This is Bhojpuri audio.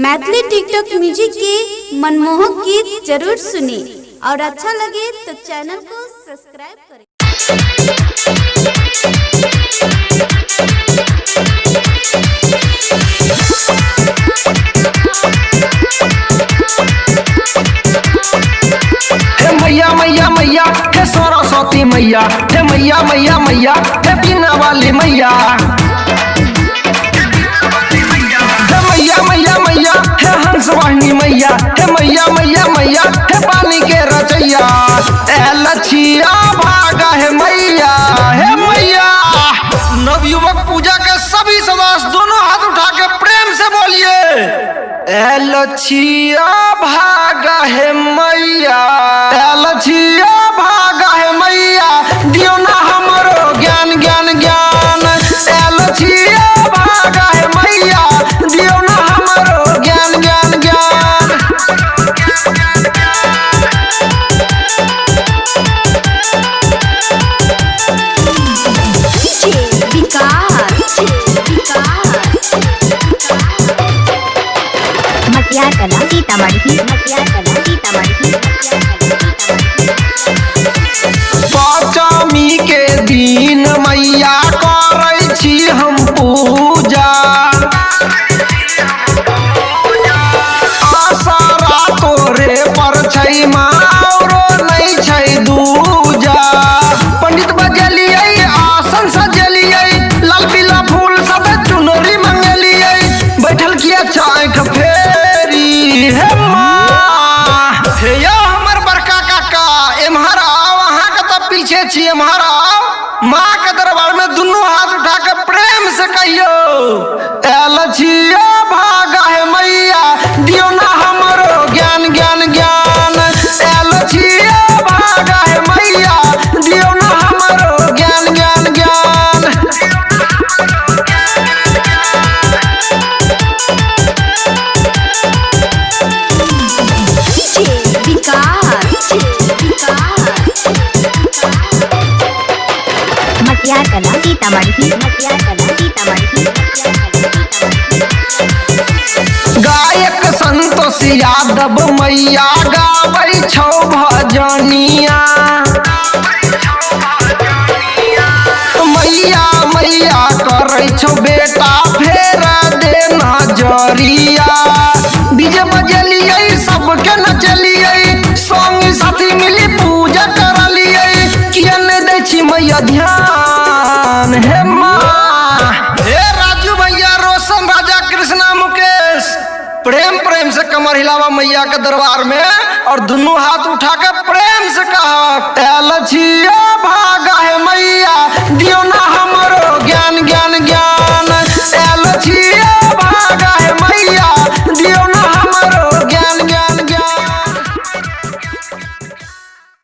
मैथिली टिकटॉक म्यूजिक के मनमोहक गीत जरूर सुने और अच्छा लगे तो चैनल को सब्सक्राइब करें। मैया मैया मैया हे सरस्वती मैया, हे मैया मैया मैया हे बीना वाली मैया, हे मैया मैया मैया हे हंस वाहिनी मैया, हे मैया मैया मैया हे पानी के रचैया, ए लछिया भागा है मैया, हे मैया। नवयुवक पूजा के सभी सदस्य दोनों हाथ उठा के प्रेम से बोलिए, ए लछिया भागा है मैया, ए लछिया भागा है मैया, दियो ना हमरो ज्ञान ज्ञान ज्ञान, ए लछिया भागा है मैया, दियो ना हमरो ज्ञान ज्ञान ज्ञान। मटियार कला सीतामढ़ी, मटियार कला सीतामढ़ी। पाँचमी के दिन मैया करै छी हम पूजा, आसरा तोरे पर छै माँ औरो नहीं छै दूजा। पंडित बजेलियै आसन सजेलियै, लाल पीला फूल सब चुनरी मंगेलियै, बैठल किया आँख फेरी हे माँ, हे यो हमर बड़का काका एम्हर आओ, अहाँ के तो पीछे छी एम्हर आओ। माँ के दरबार में दुनू हाथ उठा के प्रेम से कहियो, ए लछिया भागा है मैया, दियो ना हमरो ज्ञान ज्ञान ज्ञान, ए लछिया भागा है मैया, दियो ना हमरो ज्ञान ज्ञान ज्ञान। मटियार कला सीतामढ़ी, मटियार कला सीतामढ़ी। गायक संतोष यादव मैया गाबै छौ भजनिया, मैया मैया करै छौ बेटा फेर दे नजरिया। डीजे बजेलियै सबके नचलियै, संगी साथी मिली पूजा करलियै, किया नै दै छी मैया ध्यान हे माँ। हे राजू भैया, रोशन राजा, कृष्णा मुकेश, प्रेम प्रेम से कमर हिलावा मैया के दरबार में और दोनों हाथ उठा के प्रेम से कहा, ए लछिया भागा है